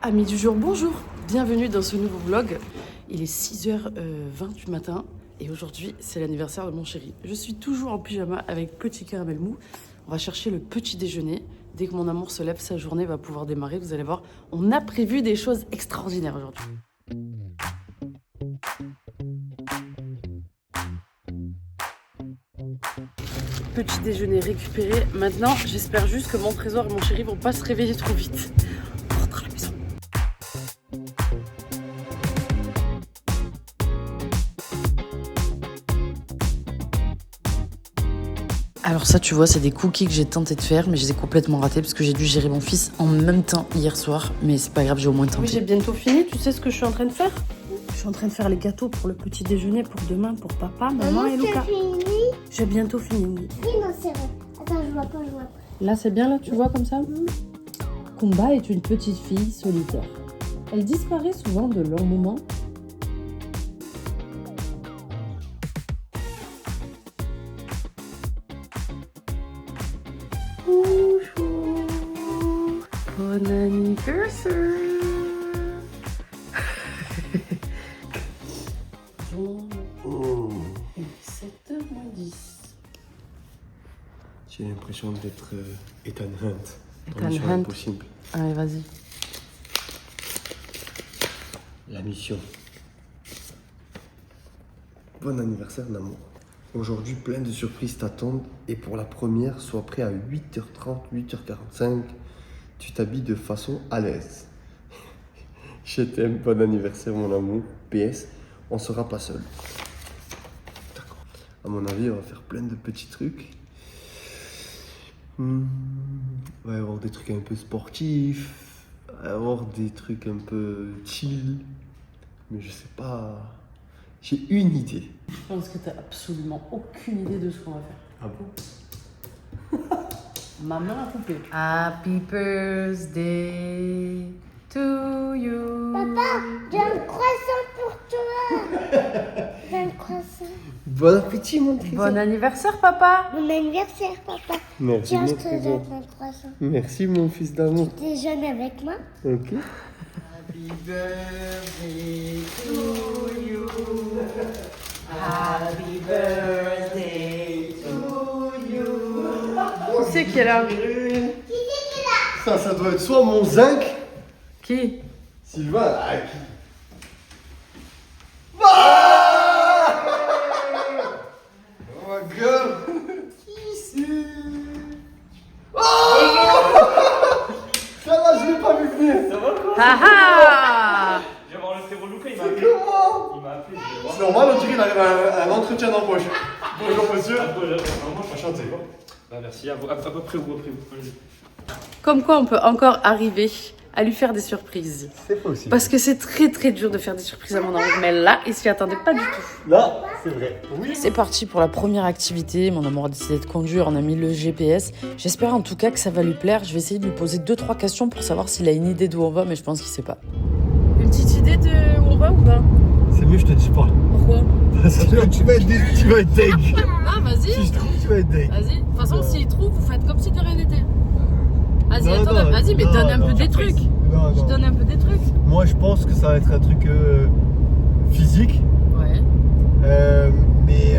Amis du jour, bonjour. Bienvenue dans ce nouveau vlog. Il est 6h20 du matin et aujourd'hui c'est l'anniversaire de mon chéri. Je suis toujours en pyjama avec petit caramel mou. On va chercher le petit déjeuner. Dès que mon amour se lève, sa journée va pouvoir démarrer. Vous allez voir, on a prévu des choses extraordinaires aujourd'hui. Petit déjeuner récupéré. Maintenant, j'espère juste que mon trésor et mon chéri vont pas se réveiller trop vite. On rentre à la maison. Alors ça, tu vois, c'est des cookies que j'ai tenté de faire, mais je les ai complètement ratés parce que j'ai dû gérer mon fils en même temps hier soir. Mais c'est pas grave, j'ai au moins tenté. Oui, j'ai bientôt fini. Tu sais ce que je suis en train de faire? Je suis en train de faire les gâteaux pour le petit déjeuner pour demain, pour papa, maman et Lucas. J'ai bientôt fini, oui. Oui, non, c'est vrai. Attends, je vois pas. Là, c'est bien, là, tu vois, comme ça? Kumba est une petite fille solitaire. Elle disparaît souvent de longs moments. Bonjour. Bon anniversaire. Il est 7h10. J'ai l'impression d'être Ethan Hunt. Ethan Mission Hunt. Impossible. Allez, vas-y. La mission. Bon anniversaire, l'amour. Aujourd'hui, plein de surprises t'attendent. Et pour la première, sois prêt à 8h30, 8h45. Tu t'habilles de façon à l'aise. Je t'aime, bon anniversaire, mon amour. PS, on sera pas seul. D'accord. À mon avis, on va faire plein de petits trucs. Il va y avoir des trucs un peu sportifs, il va y avoir des trucs un peu chill, mais je sais pas. J'ai une idée. Je pense que t'as absolument aucune idée de ce qu'on va faire. Ah bon? Ma main a coupé. Happy birthday to you. Papa, j'ai un croissant pour toi. J'ai un croissant. Bon appétit, mon fils. Bon anniversaire, papa. Bon anniversaire, papa. Merci, Tiens, je mon te trésor. donne un croissant. Merci, mon fils d'amour. Tu déjeunes avec moi? Ok. Happy birthday to you. Happy birthday to you. Qui c'est qui est là? Ça doit être soit mon zinc, Qui? Sylvain. Ah, qui... Ah oh ma gueule. Qui c'est? Oh ça va, je l'ai pas vu venir. Ça va quoi? Ah ah! Je vais voir le frérot Lucas, il m'a C'est appelé. comment? Il m'a appelé, je vais voir. C'est normal, on dirait qu'il a un entretien d'embauche. Bonjour monsieur. Enchanté. Bah, merci, à peu près où, allez-y. Comme quoi on peut encore arriver à lui faire des surprises. C'est possible. Parce que c'est très très dur de faire des surprises à mon amour. Mais là, il s'y attendait pas du tout. Là, c'est vrai. Oui. C'est parti pour la première activité. Mon amour a décidé de conduire. On a mis le GPS. J'espère en tout cas que ça va lui plaire. Je vais essayer de lui poser 2-3 questions pour savoir s'il a une idée d'où on va. Mais je pense qu'il sait pas. Une petite idée de où on va ou pas? C'est mieux, je te dis pas. Pourquoi? Parce que tu vas être deg. Non, vas-y. Si je trouve, tu vas être deg. Vas-y. De toute façon, s'il trouve, vous faites comme si de rien n'était. Vas-y, Non, attends, non, vas-y, mais non, donne un non. peu des trucs. Non, Je non. donne un peu des trucs. Moi, je pense que ça va être un truc physique. Ouais. Mais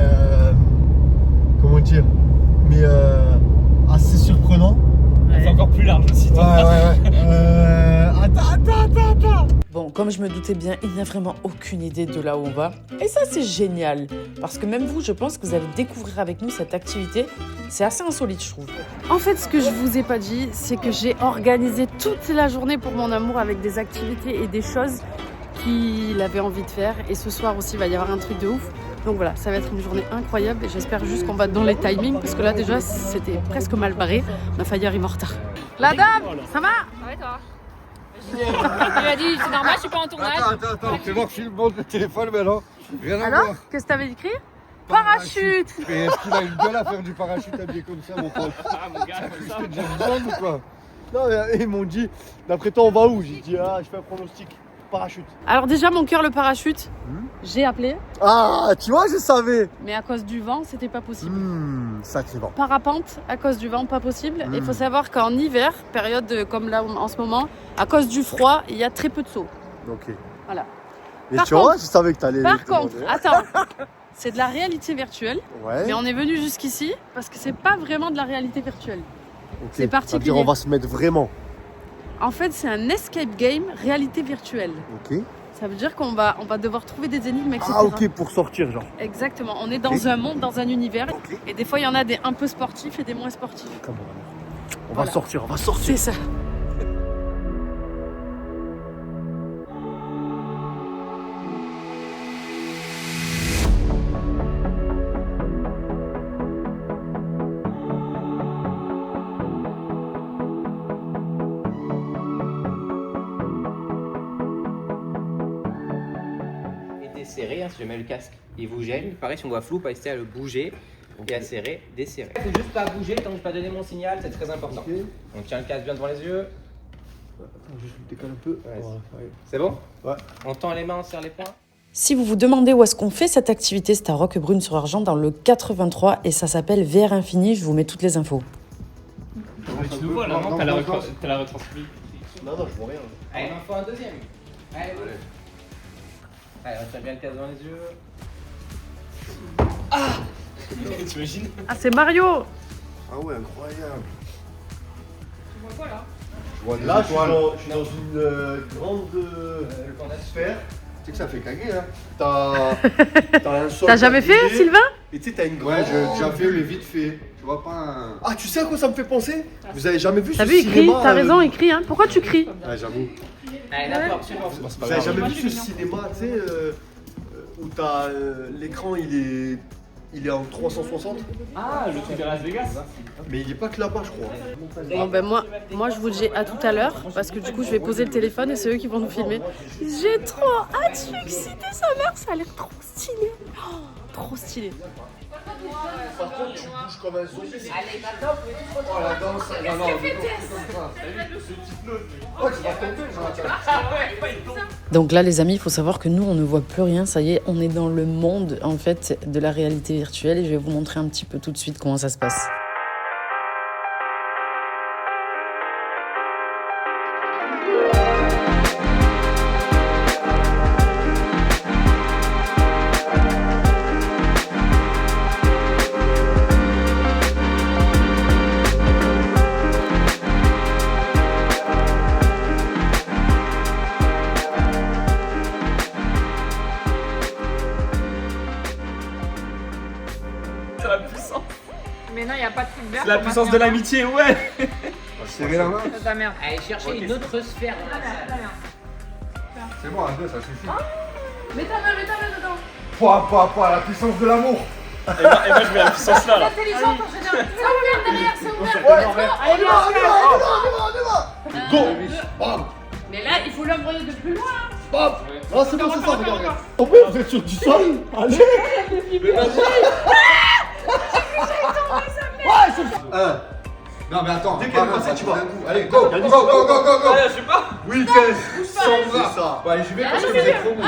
comment dire, mais assez surprenant. C'est encore plus large aussi. Ouais. Attends. Bon, comme je me doutais bien, il n'a vraiment aucune idée de là où on va. Et ça, c'est génial. Parce que même vous, je pense que vous allez découvrir avec nous cette activité. C'est assez insolite, je trouve. En fait, ce que je vous ai pas dit, c'est que j'ai organisé toute la journée pour mon amour avec des activités et des choses qu'il avait envie de faire. Et ce soir aussi, il va y avoir un truc de ouf. Donc voilà, ça va être une journée incroyable. Et j'espère juste qu'on va dans les timings. Parce que là, déjà, c'était presque mal barré. On a failli arriver en retard. La dame, ça va? Ça va et toi? Il m'a dit, c'est normal, je suis pas en tournage. Attends, fais voir que je suis le bon de téléphone, mais non, rien à Alors, voir. qu'est-ce que t'avais écrit? Parachute. Mais est-ce qu'il a une gueule à faire du parachute habillé comme ça, mon pote? Ah, mon gars, comme ça. C'était James Bond ou quoi? Non, mais ils m'ont dit, d'après toi, on va où? J'ai dit, je fais un pronostic. parachute. Alors déjà, mon cœur, le parachute, j'ai appelé, Ah, tu vois, je savais. mais à cause du vent, c'était pas possible. Sacré vent. Parapente, à cause du vent, pas possible. Il faut savoir qu'en hiver, période comme là en ce moment, à cause du froid, il y a très peu de sauts. Ok. Voilà. Mais Par tu vois, contre- je savais que t'allais. Par demander. contre, attends, c'est de la réalité virtuelle, Ouais. mais on est venu jusqu'ici parce que c'est pas vraiment de la réalité virtuelle. Ok. c'est particulier. C'est-à-dire, on va se mettre vraiment. En fait, c'est un escape game réalité virtuelle. Ok. Ça veut dire qu'on va devoir trouver des énigmes, etc. Ah, ok, pour sortir, genre. Exactement. On est dans un monde, dans un univers. Et des fois, il y en a des un peu sportifs et des moins sportifs. Come on. On Voilà. va sortir, on va sortir. C'est ça. Et desserrer, hein, si je mets le casque, il vous gêne. Pareil, si on voit flou, pas hésiter à le bouger et à serrer, desserrer. Il faut juste pas bouger tant que je pas donné mon signal, c'est très important. Ok. On tient le casque bien devant les yeux. Attends, juste me décale un peu. Ouais. C'est bon? Ouais. On tend les mains, on serre les poings. Si vous vous demandez où est-ce qu'on fait cette activité, c'est à Roquebrune-sur-Argent dans le 83 et ça s'appelle VR Infini. Je vous mets toutes les infos. Mais tu nous vois là, non? T'as la retransmis. Non, non, je vois rien. Allez, il en faut un deuxième. Allez, voilà. Allez, on tient bien le casque devant les yeux. T'imagines? Ah, c'est Mario! Ah ouais, incroyable. Tu vois quoi là? Je vois là, je suis dans une grande sphère. Tu sais que ça fait caguer, hein. T'as un sol. T'as jamais fait, tablier, Sylvain? Et tu sais, t'as une grande. Ouais, j'ai déjà fait, mais vite fait. Tu vois pas un. Ah, tu sais à quoi ça me fait penser? Vous avez jamais vu T'as ce vu, il crie? cinéma T'as raison, il crie, hein? Pourquoi tu cries? Ouais, j'avoue. Allez, d'accord, suivant. Vous avez jamais vu ce cinéma, tu sais, où t'as l'écran, il est en 360, Ah, le truc de Las Vegas? mais il est pas que là-bas, je crois. Bon ben moi je vous dis à tout à l'heure parce que du coup je vais poser le téléphone et c'est eux qui vont nous filmer. J'ai trop hâte, je suis excitée, sa mère, ça a l'air trop stylé. Oh, trop stylé. Par contre, tu bouges comme un zombie. Allez, maintenant, vous pouvez tous Oh la danse, non, non, oh, tu vas tomber, Donc là les amis, il faut savoir que nous on ne voit plus rien, ça y est, on est dans le monde en fait de la réalité virtuelle et je vais vous montrer un petit peu tout de suite comment ça se passe. C'est la puissance. Mais non, il n'y a pas de truc vert. C'est la pour puissance de maintenir. l'amitié, ouais! Serrer la main. C'est ta merde. Allez, cherchez une autre sphère. C'est bon, un peu, ça suffit. Mets ta main dedans. Pas, la puissance de l'amour. Et moi je mets la puissance là. Intelligent en général. C'est ouvert derrière, c'est ouvert. Allez, Go! Bam! Mais là, il faut l'envoyer de plus loin. Bam! Ah, c'est bon, c'est ça, regarde. Oh, mais vous êtes sur du sol? Allez! Non, mais attends. Dès qu'elle pas passe, mal, tu d'un vas. coup. Allez, go, go, go, go, go, go. Allez, je sais pas! Vitesse! Sans bras. C'est ça. Bon, allez, je vais parce que vous êtes trop bon.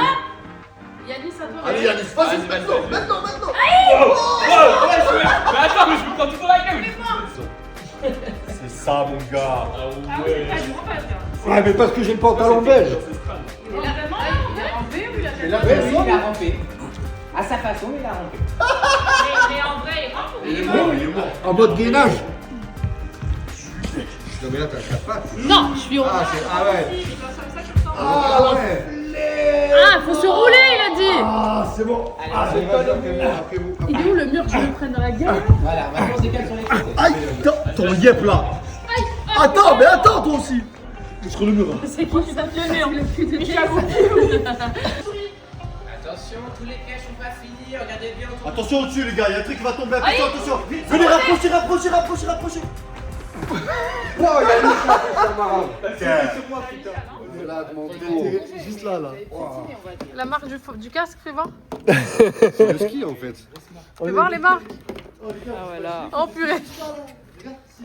Yannis, à toi. Allez, Yannis, vas-y, Vas-y, maintenant, vas-y. maintenant, maintenant! Mais attends, mais je me prends tout dans la gueule! C'est ça, mon gars! Ah ouais! Ouais, mais parce que j'ai le pantalon belge. Il a vraiment rampé ou il a fait là, Oui, il a rampé. À sa façon, il a rampé. Mais en vrai, il rampe ou il est mort? Il est mort. En mode gainage. Non, mais là, t'as 4 pattes. Non, je suis au Ah, c'est. Ah ouais. Ah, ouais. Ah, faut se rouler, il a dit. Ah, c'est bon! Allez, C'est pas le mur. Après vous. Il est où le mur que je me prenne dans la gueule? Voilà, maintenant on se décale sur les côtés. Aïe! Ton yep là! Attends, mais attends, toi aussi! Sur le mur. C'est qui qui t'a fait le mur? Le cul de Attention, tous les pièges sont pas finis, regardez bien autour. Attention au-dessus, les gars, il y a un truc qui va tomber. Attention! Venez, rapprochez! Oh, il y a une chose, ça marrant. Tiens. Là, mon tour. Juste là. La marque du casque, fais voir. C'est le ski en fait. Fais voir les marques. Ah ouais là. Oh purée.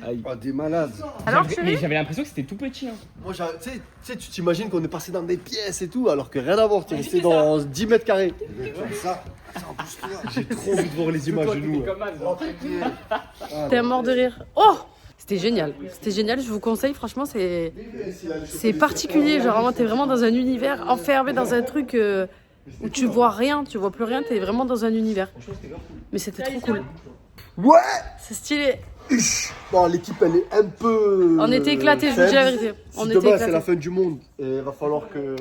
Oh, des malades. Alors, Mais chérie? j'avais l'impression que c'était tout petit. Hein. Moi, tu sais, tu t'imagines qu'on est passé dans des pièces et tout, alors que rien à voir. Tu es resté dans 10 mètres carrés. Ça. J'ai trop envie de voir les images de nous. T'es à mort de rire. Oh! C'était génial. C'était génial, je vous conseille, franchement, c'est particulier. Genre, vraiment, t'es vraiment dans un univers enfermé dans un truc où tu vois rien, tu vois plus rien, t'es vraiment dans un univers. Mais c'était trop cool. Ouais. C'est stylé. Bon, l'équipe, elle est un peu. On était éclatés, je vous dis la vérité. On Si était demain, c'est la éclatés. fin du monde, et il va falloir que.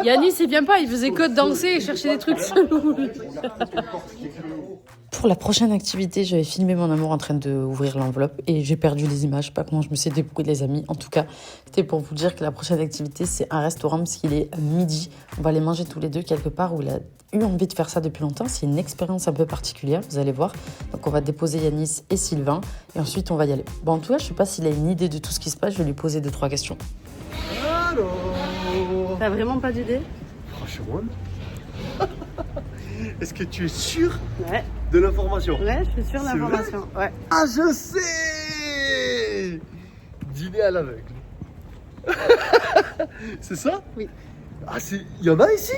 Yanis, il vient pas, il faisait que de danser et chercher des trucs chelous. Pour la prochaine activité, j'avais filmé mon amour en train d'ouvrir l'enveloppe et j'ai perdu les images. Je sais pas comment je me suis débrouillée, les amis. En tout cas, c'était pour vous dire que la prochaine activité, c'est un restaurant parce qu'il est midi. On va aller manger tous les deux quelque part où il a eu envie de faire ça depuis longtemps. C'est une expérience un peu particulière, vous allez voir. Donc, on va déposer Yanis et Sylvain et ensuite, on va y aller. Bon, en tout cas, je sais pas s'il a une idée de tout ce qui se passe. Je vais lui poser 2-3 questions. Allô. T'as vraiment pas d'idée? Franchement. Est-ce que tu es sûr Ouais. de l'information? Ouais, je suis sûre de C'est vrai l'information. Ouais. Ah, je sais. Dîner à l'aveugle. C'est ça? Oui. Ah, il y en a ici?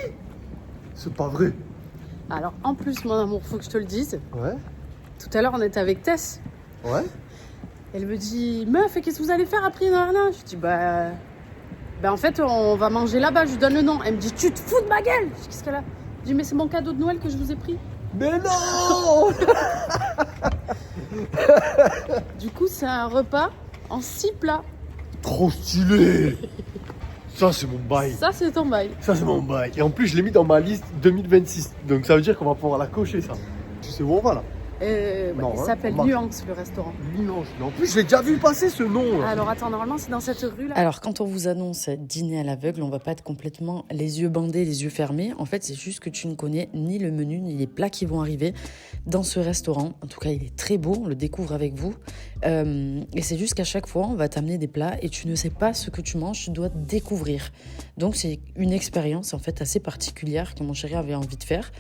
C'est pas vrai. Alors, en plus, mon amour, faut que je te le dise. Ouais. Tout à l'heure, on était avec Tess. Ouais. Elle me dit, meuf, qu'est-ce que vous allez faire après? Je dis, bah en fait, on va manger là-bas, je lui donne le nom. Elle me dit, tu te fous de ma gueule? Je dis, qu'est-ce qu'elle a? Je dis, mais c'est mon cadeau de Noël que je vous ai pris. Mais non. Du coup, c'est un repas en 6 plats. Trop stylé. Ça, c'est mon bail. Ça, c'est ton bail. Ça, c'est mon bail. Et en plus, je l'ai mis dans ma liste 2026. Donc, ça veut dire qu'on va pouvoir la cocher, ça. Tu sais où on va, là? Non, Il hein, s'appelle Marc. Nuance, le restaurant. Nuance. Mais en plus, je l'ai déjà vu passer, ce nom. Alors, attends, normalement, c'est dans cette rue-là. Alors, quand on vous annonce dîner à l'aveugle, on va pas être complètement les yeux bandés, les yeux fermés. En fait, c'est juste que tu ne connais ni le menu, ni les plats qui vont arriver dans ce restaurant. En tout cas, il est très beau, on le découvre avec vous. Et c'est juste qu'à chaque fois, on va t'amener des plats et tu ne sais pas ce que tu manges, tu dois découvrir. Donc, c'est une expérience, en fait, assez particulière que mon chéri avait envie de faire.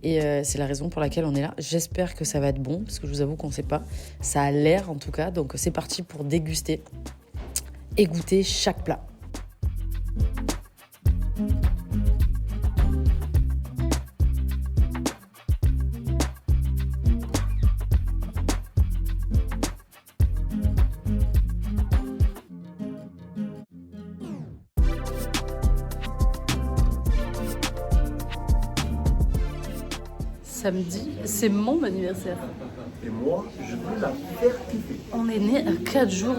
Et c'est la raison pour laquelle on est là. J'espère que ça va être bon, parce que je vous avoue qu'on ne sait pas. Ça a l'air en tout cas, donc c'est parti pour déguster et goûter chaque plat. Samedi, c'est mon anniversaire. Et moi, je veux la faire kiffer. On est né à 4 jours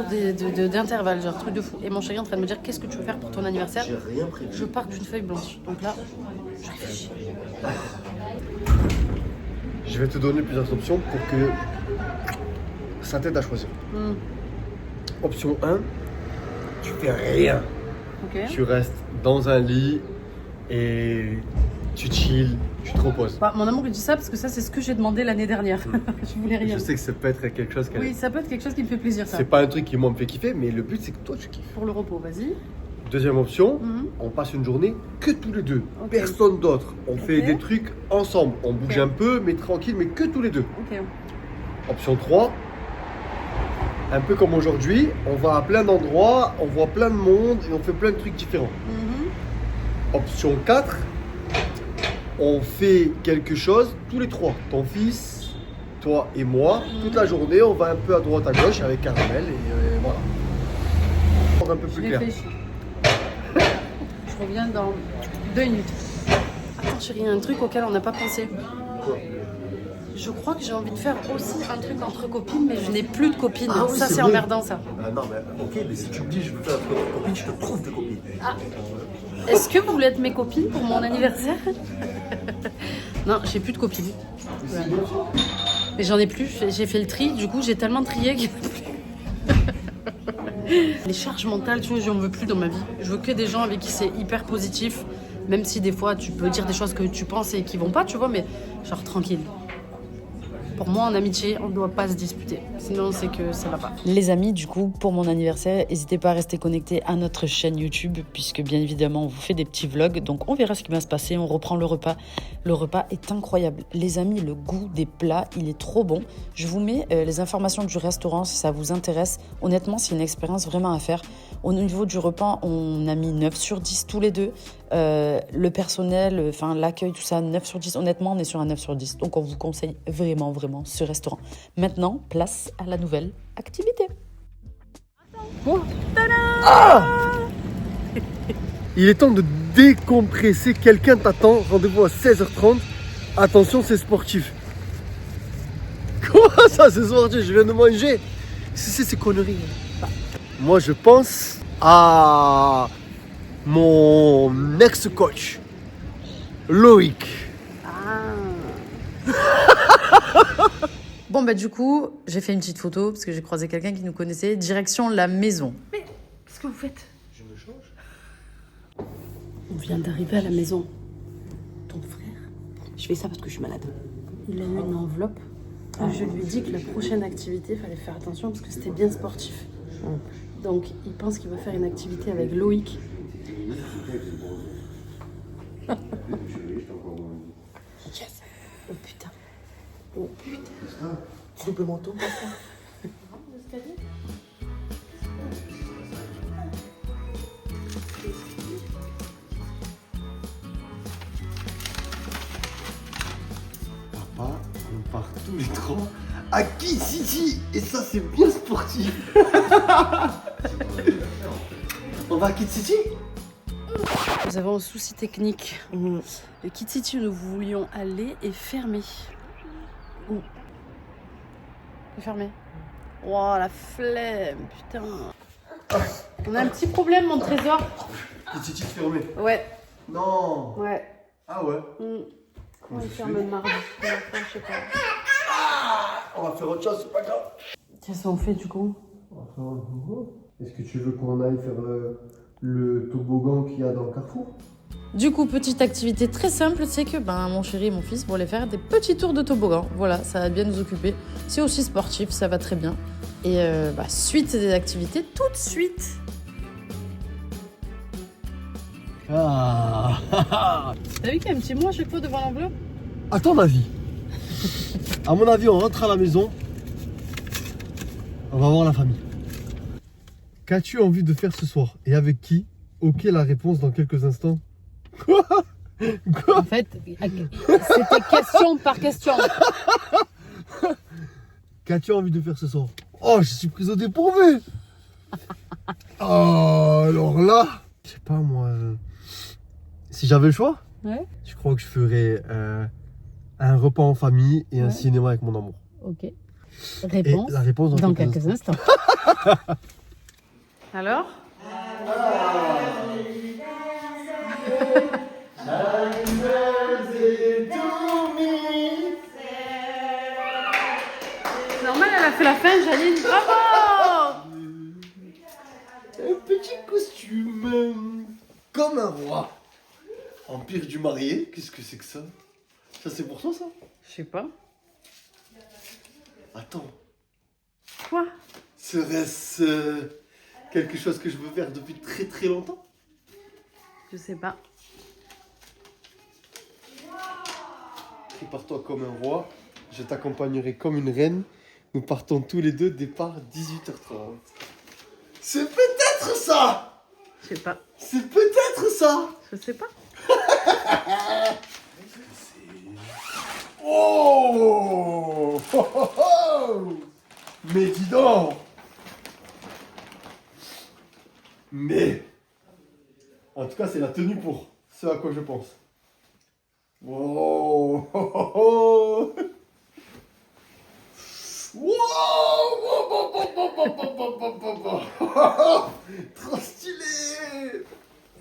d'intervalle, genre truc de fou. Et mon chéri est en train de me dire, qu'est-ce que tu veux faire pour ton anniversaire? J'ai rien prévu. Je pars d'une feuille blanche. Donc là, je réfléchis. Je vais te donner plusieurs options pour que ça t'aide à choisir. Option 1, tu fais rien. Ok. Tu restes dans un lit et tu chill, tu te reposes. Bah, mon amour, il dit ça parce que ça, c'est ce que j'ai demandé l'année dernière. Je voulais rien. Je sais que ça peut être quelque chose Oui, ça peut être quelque chose qui me fait plaisir, ça. C'est pas un truc qui moi me fait kiffer, mais le but c'est que toi tu kiffes. Pour le repos, vas-y. Deuxième option, Mhm. on passe une journée que tous les deux. Ok. Personne d'autre. On fait Ok. des trucs ensemble. On bouge Ok. un peu, mais tranquille, mais que tous les deux. Ok. Option 3, un peu comme aujourd'hui, on va à plein d'endroits, on voit plein de monde et on fait plein de trucs différents. Mhm. Option 4, on fait quelque chose tous les trois. Ton fils, toi et moi. Toute la journée, on va un peu à droite à gauche avec Caramel et voilà. Pour un peu Je plus clair. réfléchis. Je reviens dans 2 minutes. Attends, chérie, il y a un truc auquel on n'a pas pensé. Je crois que j'ai envie de faire aussi un truc entre copines, mais je n'ai plus de copines. Ah oui, ça, c'est c'est vrai. emmerdant, ça. Non mais ok, mais si tu me dis je veux faire un truc avec copine, je te trouve des copines. Est-ce que vous voulez être mes copines pour mon anniversaire? Non, j'ai plus de copines. Voilà. Mais j'en ai plus, j'ai fait le tri, du coup j'ai tellement trié qu'il n'y en a plus. Les charges mentales, tu vois, j'en veux plus dans ma vie. Je veux que des gens avec qui c'est hyper positif, même si des fois tu peux dire des choses que tu penses et qui vont pas, tu vois, mais genre tranquille. Pour moi, en amitié, on ne doit pas se disputer. Sinon, c'est que ça va pas. Les amis, du coup, pour mon anniversaire, n'hésitez pas à rester connectés à notre chaîne YouTube, puisque bien évidemment, on vous fait des petits vlogs. Donc, on verra ce qui va se passer. On reprend le repas. Le repas est incroyable. Les amis, le goût des plats, il est trop bon. Je vous mets les informations du restaurant si ça vous intéresse. Honnêtement, c'est une expérience vraiment à faire. Au niveau du repas, on a mis 9 sur 10 tous les deux. Le personnel, l'accueil, tout ça, 9 sur 10. Honnêtement, on est sur un 9 sur 10. Donc, on vous conseille vraiment ce restaurant. Maintenant, place à la nouvelle activité. Il est temps de décompresser. Quelqu'un t'attend. Rendez-vous à 16h30. Attention, c'est sportif. Comment ça, c'est sportif? Je viens de manger. C'est ces conneries. Moi, je pense à mon ex-coach, Loïc. Bon, du coup, j'ai fait une petite photo parce que j'ai croisé quelqu'un qui nous connaissait. Direction la maison. Mais qu'est-ce que vous faites? Je me change. On vient d'arriver à la maison. Ton frère, je fais ça parce que je suis malade. Il a eu une enveloppe. Je lui ai dit que la prochaine activité, il fallait faire attention parce que c'était bien sportif. Donc, il pense qu'il va faire une activité avec Loïc. Yes. Oh putain. Oh putain. Double manteau, papa. Papa, on part tous les trois à Kid City. Et ça, c'est bien sportif. On va à Kid City? Nous avons un souci technique. Le Kid City où nous voulions aller est fermé. Est fermé. Wow, la flemme, putain. On a un petit problème, mon trésor. Kid City fermé. Ouais. Non. Ouais. Ah ouais. Comment il ferme le mardi? Je sais pas. On va faire autre chose, c'est pas grave. Qu'est-ce qu'on fait du coup? Est-ce que tu veux qu'on aille faire le toboggan qu'il y a dans le Carrefour? Du coup, petite activité très simple, c'est que mon chéri et mon fils vont aller faire des petits tours de toboggan. Voilà, ça va bien nous occuper. C'est aussi sportif, ça va très bien. Et suite des activités, tout de suite. Ah. T'as vu qu'il y a un petit mot à chaque fois devant l'enveloppe? À ton avis? À mon avis, on rentre à la maison. On va voir la famille. Qu'as-tu envie de faire ce soir? Et avec qui? Ok, la réponse dans quelques instants. Quoi? En fait, c'était question par question. Qu'as-tu envie de faire ce soir? Oh, je suis prise au dépourvu. Oh, alors là, je sais pas moi. Si j'avais le choix, Ouais. je crois que je ferais un repas en famille et un Ouais. cinéma avec mon amour. Ok. Et Réponse la réponse dans quelques instants. Alors? C'est normal, elle a fait la fin, Janine. Bravo! Un petit costume comme un roi. Empire du marié, qu'est-ce que c'est que ça? Ça c'est pour toi ça? Je sais pas. Attends, Quoi? serait-ce quelque chose que je veux faire depuis très très longtemps? Je sais pas. Prépare-toi comme un roi, je t'accompagnerai comme une reine. Nous partons tous les deux, départ 18h30. C'est peut-être ça! Je sais pas. C'est peut-être ça! Je sais pas. Oh! Oh, oh, oh! Mais dis donc! Mais! En tout cas, c'est la tenue pour ce à quoi je pense. Wow! Oh, oh, oh! Wow! Wow, wow, wow, wow, wow, wow, wow, wow. Trop stylé!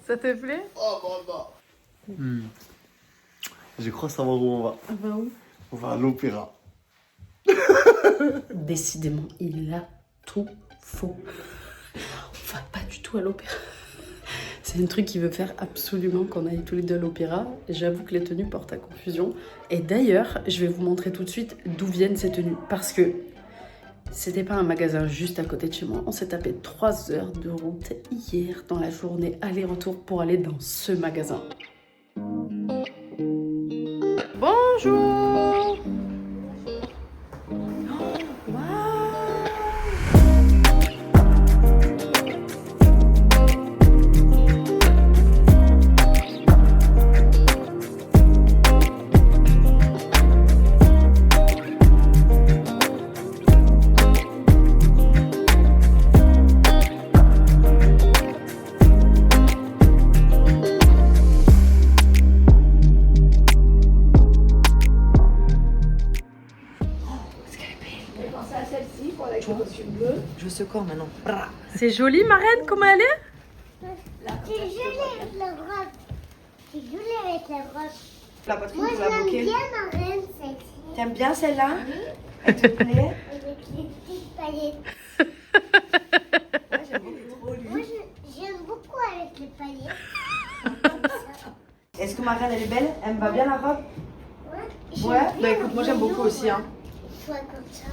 Ça te plaît? Oh, bah. Je crois savoir où on va. On va où? On va à l'opéra. Décidément, il a tout faux. On va pas du tout à l'opéra. C'est un truc qu'il veut faire absolument qu'on aille tous les deux à l'opéra. Et j'avoue que les tenues portent à confusion. Et d'ailleurs, je vais vous montrer tout de suite d'où viennent ces tenues. Parce que c'était pas un magasin juste à côté de chez moi. On s'est tapé 3 heures de route hier dans la journée aller-retour pour aller dans ce magasin. Bonjour! Je veux ce corps maintenant. C'est joli, ma reine, comment elle est? C'est joli avec la robe. C'est joli avec la robe. La poitrine Moi, de je la l'aime bouquet. bien, ma reine, celle-ci. T'aimes bien celle-là? Elle te plaît? Avec les petites paillettes. Ouais, j'aime beaucoup trop lui. Moi, j'aime beaucoup avec les paillettes. Est-ce que ma reine elle est belle? Elle me va bien la robe? Ouais. Ouais. Bah écoute, moi j'aime beaucoup aussi. Hein. Soit comme ça.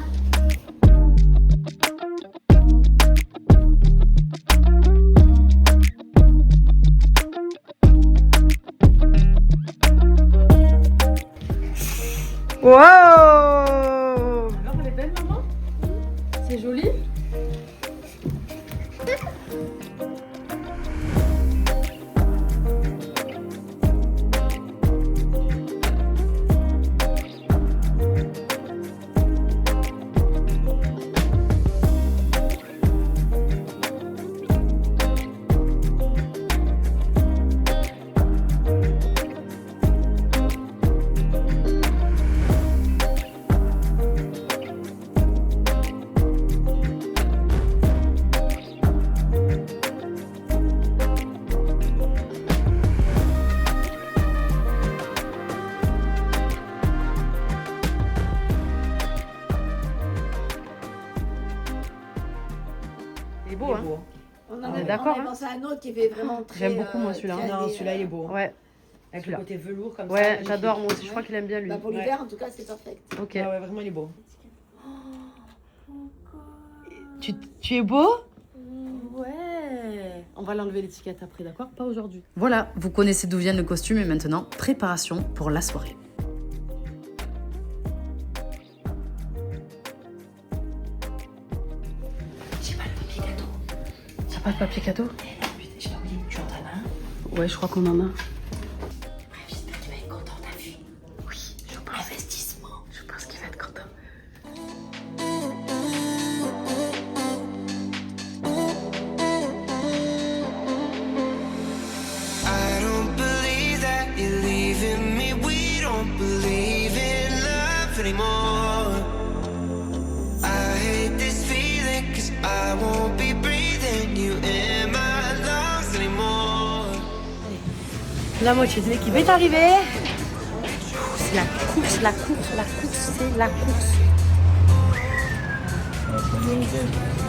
Wow! Alors, elle est belle, maman? C'est joli? Il est beau, hein? On est d'accord, hein? pensé à un autre qui fait vraiment très. J'aime beaucoup, moi, celui-là. Non, celui-là il est beau. Ouais. Avec le côté velours comme ça. Ouais, magnifique. j'adore, moi aussi. Je crois qu'il aime bien, lui. Bah, pour l'hiver, en tout cas, c'est parfait. Ok. Ouais, vraiment, il est beau. Tu es beau? Ouais. On va l'enlever l'étiquette après, d'accord? Pas aujourd'hui. Voilà, vous connaissez d'où viennent le costume et maintenant, préparation pour la soirée. J'ai pas le papier cadeau. T'as pas de papier cadeau? J'ai pas oublié, tu en as un? Ouais, je crois qu'on en a. Bref, j'espère qu'il va être content, t'as vu? Oui, je pense. Investissement. Je pense qu'il va être content. I don't believe that you're leaving me. We don't believe in love anymore. I hate this feeling, cause I won't be breathing you in my lungs anymore. La moitié de l'équipe est arrivée. C'est la course, c'est la course.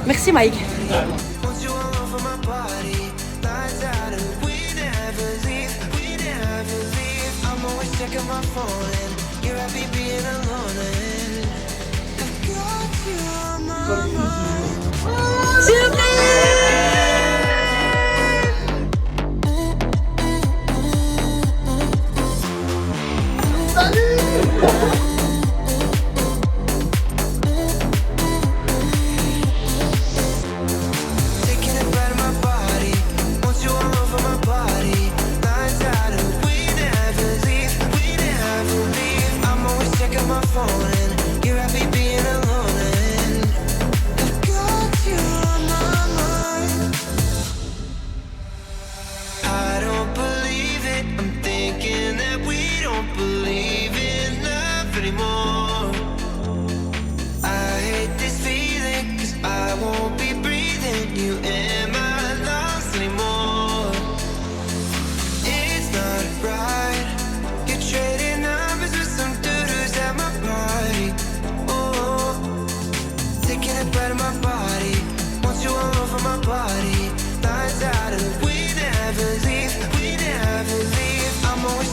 Merci Mike. Want you all over my body, lights out and we never leave. I'm always checking my phone and you're happy being alone and I've got you on my mind. Taking a bite of my body, want you all over my body. Lights out and we never leave. I'm always checking my phone and you're happy being alone and I've got you on my mind. I don't believe it, I'm thinking that we don't believe in love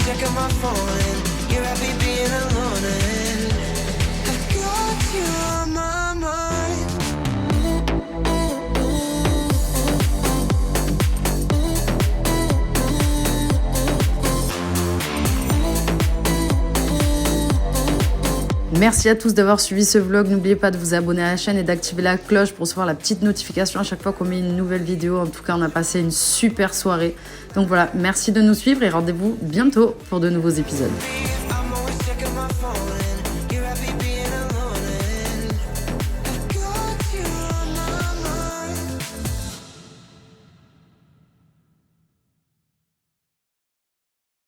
checking my phone and you're happy being alone and I got you on my mind. Merci à tous d'avoir suivi ce vlog. N'oubliez pas de vous abonner à la chaîne et d'activer la cloche pour recevoir la petite notification à chaque fois qu'on met une nouvelle vidéo. En tout cas, on a passé une super soirée. Donc voilà, merci de nous suivre et rendez-vous bientôt pour de nouveaux épisodes.